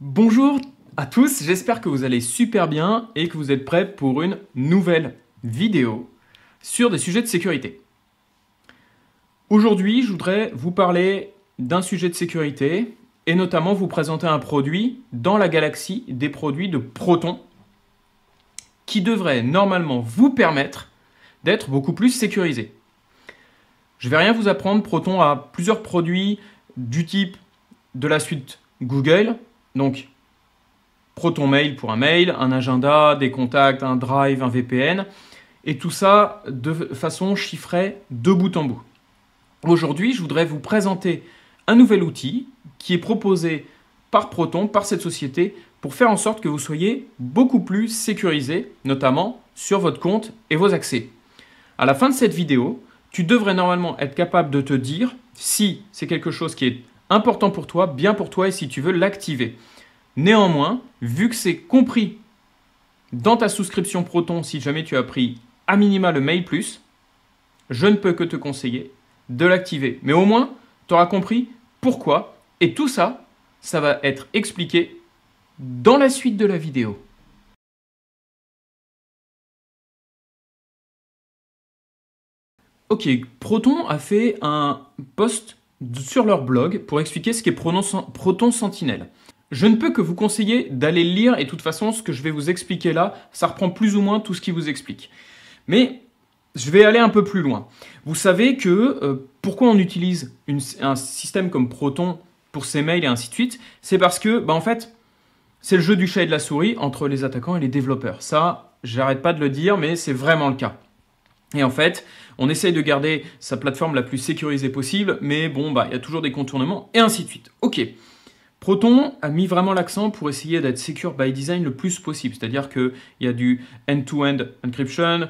Bonjour à tous, j'espère que vous allez super bien et que vous êtes prêts pour une nouvelle vidéo sur des sujets de sécurité. Aujourd'hui, je voudrais vous parler d'un sujet de sécurité et notamment vous présenter un produit dans la galaxie des produits de Proton qui devrait normalement vous permettre d'être beaucoup plus sécurisé. Je ne vais rien vous apprendre, Proton a plusieurs produits du type de la suite Google, donc Proton Mail pour un mail, un agenda, des contacts, un drive, un VPN, et tout ça de façon chiffrée de bout en bout. Aujourd'hui, je voudrais vous présenter un nouvel outil qui est proposé par Proton, par cette société, pour faire en sorte que vous soyez beaucoup plus sécurisé, notamment sur votre compte et vos accès. À la fin de cette vidéo, tu devrais normalement être capable de te dire si c'est quelque chose qui est important pour toi, bien pour toi, et si tu veux l'activer. Néanmoins, vu que c'est compris dans ta souscription Proton, si jamais tu as pris à minima le Mail Plus, je ne peux que te conseiller de l'activer. Mais au moins, tu auras compris pourquoi. Et tout ça, ça va être expliqué dans la suite de la vidéo. Ok, Proton a fait un post sur leur blog pour expliquer ce qu'est Proton Sentinel. Je ne peux que vous conseiller d'aller lire et de toute façon, ce que je vais vous expliquer là, ça reprend plus ou moins tout ce qui vous explique. Mais je vais aller un peu plus loin. Vous savez que pourquoi on utilise un système comme Proton pour ses mails et ainsi de suite, c'est parce que, en fait, c'est le jeu du chat et de la souris entre les attaquants et les développeurs. Ça, j'arrête pas de le dire, mais c'est vraiment le cas. Et en fait, on essaye de garder sa plateforme la plus sécurisée possible, mais bon, il y a toujours des contournements et ainsi de suite. Ok. Proton a mis vraiment l'accent pour essayer d'être secure by design le plus possible. C'est-à-dire qu'il y a du end-to-end encryption,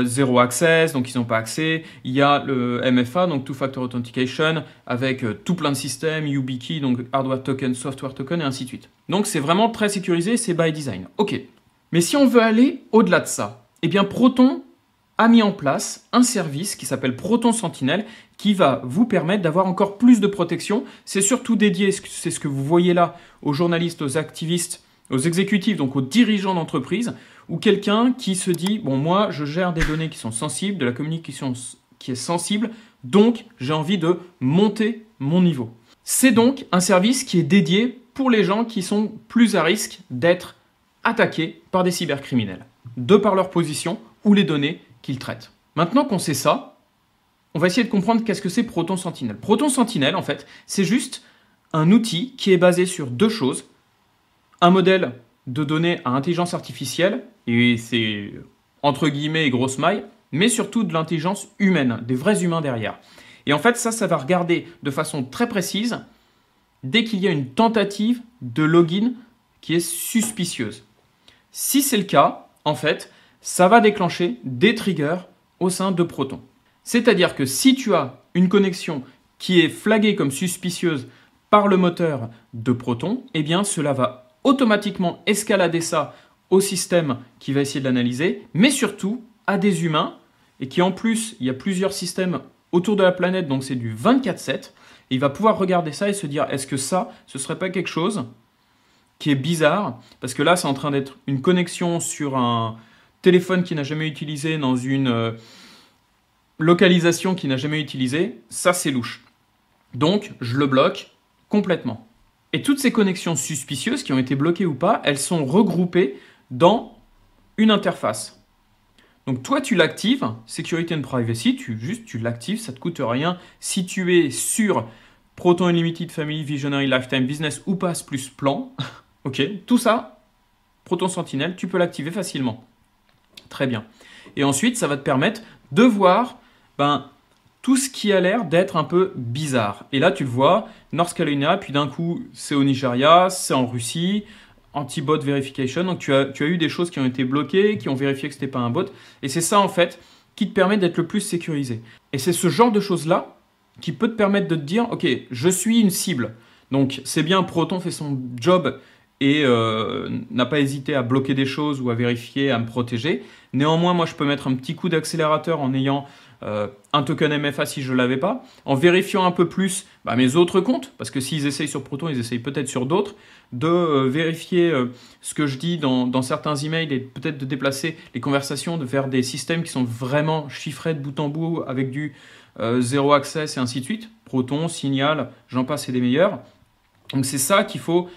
zero access, donc ils n'ont pas accès. Il y a le MFA, donc two-factor authentication, avec tout plein de systèmes, YubiKey, donc hardware token, software token, et ainsi de suite. Donc c'est vraiment très sécurisé, c'est by design. Ok. Mais si on veut aller au-delà de ça, eh bien Proton a mis en place un service qui s'appelle Proton Sentinel qui va vous permettre d'avoir encore plus de protection. C'est surtout dédié, c'est ce que vous voyez là, aux journalistes, aux activistes, aux exécutifs, donc aux dirigeants d'entreprise, ou quelqu'un qui se dit « bon, moi, je gère des données qui sont sensibles, de la communication qui est sensible, donc j'ai envie de monter mon niveau ». C'est donc un service qui est dédié pour les gens qui sont plus à risque d'être attaqués par des cybercriminels, de par leur position ou les données qu'ils traitent. Maintenant qu'on sait ça, on va essayer de comprendre qu'est-ce que c'est Proton Sentinel. Proton Sentinel, en fait, c'est juste un outil qui est basé sur deux choses. Un modèle de données à intelligence artificielle, et c'est entre guillemets et grosse maille, mais surtout de l'intelligence humaine, des vrais humains derrière. Et en fait, ça va regarder de façon très précise dès qu'il y a une tentative de login qui est suspicieuse. Si c'est le cas, en fait, ça va déclencher des triggers au sein de Proton. C'est-à-dire que si tu as une connexion qui est flaguée comme suspicieuse par le moteur de Proton, eh bien cela va automatiquement escalader ça au système qui va essayer de l'analyser, mais surtout à des humains, et qui en plus, il y a plusieurs systèmes autour de la planète, donc c'est du 24/7, et il va pouvoir regarder ça et se dire, est-ce que ça, ce serait pas quelque chose qui est bizarre, parce que là, c'est en train d'être une connexion sur un téléphone qui n'a jamais utilisé dans une localisation qui n'a jamais utilisé, ça c'est louche. Donc, je le bloque complètement. Et toutes ces connexions suspicieuses qui ont été bloquées ou pas, elles sont regroupées dans une interface. Donc toi, tu l'actives, Security and Privacy, tu l'actives, ça ne te coûte rien. Si tu es sur Proton Unlimited, Family, Visionary, Lifetime, Business ou Pass plus Plan, ok, tout ça, Proton Sentinel, tu peux l'activer facilement. Très bien. Et ensuite, ça va te permettre de voir tout ce qui a l'air d'être un peu bizarre. Et là, tu le vois, North Carolina, puis d'un coup, c'est au Nigeria, c'est en Russie, anti-bot verification. Donc, tu as eu des choses qui ont été bloquées, qui ont vérifié que ce n'était pas un bot. Et c'est ça, en fait, qui te permet d'être le plus sécurisé. Et c'est ce genre de choses-là qui peut te permettre de te dire, OK, je suis une cible. Donc, c'est bien, Proton fait son job et n'a pas hésité à bloquer des choses ou à vérifier, à me protéger. Néanmoins, moi, je peux mettre un petit coup d'accélérateur en ayant un token MFA si je ne l'avais pas, en vérifiant un peu plus mes autres comptes, parce que s'ils essayent sur Proton, ils essayent peut-être sur d'autres, de vérifier ce que je dis dans certains emails et peut-être de déplacer les conversations vers des systèmes qui sont vraiment chiffrés de bout en bout avec du zéro access et ainsi de suite. Proton, Signal, j'en passe et des meilleurs. Donc c'est ça qu'il faut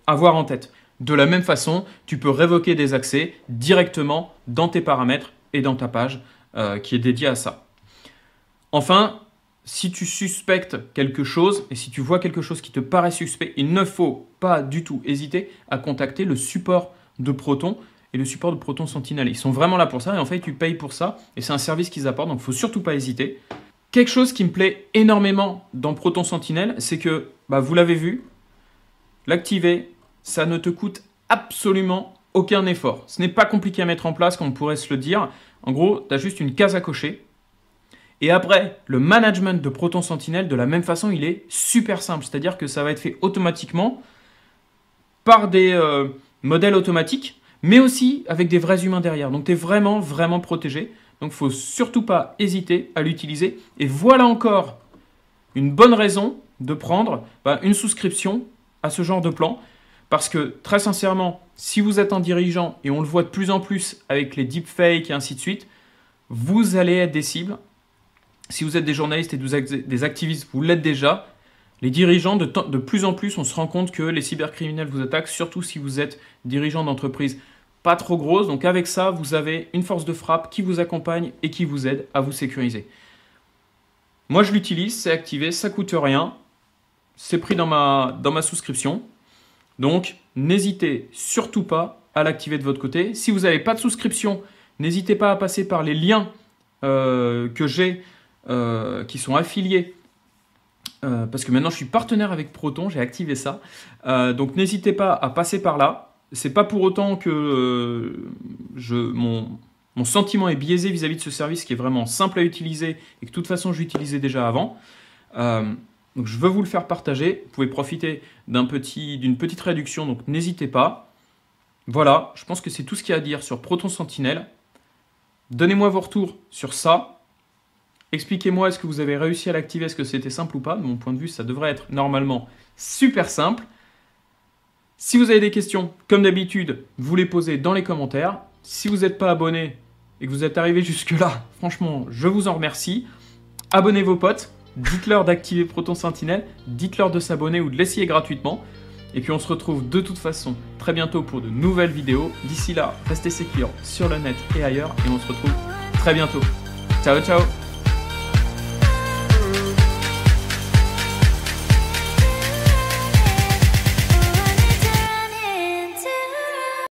avoir en tête. De la même façon, tu peux révoquer des accès directement dans tes paramètres et dans ta page qui est dédiée à ça. Enfin, si tu suspectes quelque chose et si tu vois quelque chose qui te paraît suspect, il ne faut pas du tout hésiter à contacter le support de Proton et le support de Proton Sentinel. Ils sont vraiment là pour ça et en fait, tu payes pour ça et c'est un service qu'ils apportent, donc il ne faut surtout pas hésiter. Quelque chose qui me plaît énormément dans Proton Sentinel, c'est que, vous l'avez vu, l'activer, ça ne te coûte absolument aucun effort. Ce n'est pas compliqué à mettre en place, comme on pourrait se le dire. En gros, tu as juste une case à cocher. Et après, le management de Proton Sentinel, de la même façon, il est super simple. C'est-à-dire que ça va être fait automatiquement par des modèles automatiques, mais aussi avec des vrais humains derrière. Donc, tu es vraiment, vraiment protégé. Donc, il ne faut surtout pas hésiter à l'utiliser. Et voilà encore une bonne raison de prendre une souscription à ce genre de plan. Parce que, très sincèrement, si vous êtes un dirigeant, et on le voit de plus en plus avec les deepfakes et ainsi de suite, vous allez être des cibles. Si vous êtes des journalistes et des activistes, vous l'êtes déjà. Les dirigeants, de plus en plus, on se rend compte que les cybercriminels vous attaquent, surtout si vous êtes dirigeant d'entreprise pas trop grosse. Donc avec ça, vous avez une force de frappe qui vous accompagne et qui vous aide à vous sécuriser. Moi, je l'utilise, c'est activé, ça ne coûte rien. C'est pris dans ma souscription. Donc, n'hésitez surtout pas à l'activer de votre côté. Si vous n'avez pas de souscription, n'hésitez pas à passer par les liens que j'ai qui sont affiliés. Parce que maintenant, je suis partenaire avec Proton, j'ai activé ça. Donc, n'hésitez pas à passer par là. C'est pas pour autant que mon sentiment est biaisé vis-à-vis de ce service qui est vraiment simple à utiliser et que de toute façon, j'utilisais déjà avant. Donc, je veux vous le faire partager. Vous pouvez profiter d'une petite réduction, donc n'hésitez pas. Voilà, je pense que c'est tout ce qu'il y a à dire sur Proton Sentinel. Donnez-moi vos retours sur ça. Expliquez-moi, est-ce que vous avez réussi à l'activer, est-ce que c'était simple ou pas? De mon point de vue, ça devrait être normalement super simple. Si vous avez des questions, comme d'habitude, vous les posez dans les commentaires. Si vous n'êtes pas abonné et que vous êtes arrivé jusque-là, franchement, je vous en remercie. Abonnez vos potes. Dites-leur d'activer Proton Sentinel, dites-leur de s'abonner ou de l'essayer gratuitement. Et puis on se retrouve de toute façon très bientôt pour de nouvelles vidéos. D'ici là, restez sécures sur le net et ailleurs. Et on se retrouve très bientôt. Ciao, ciao!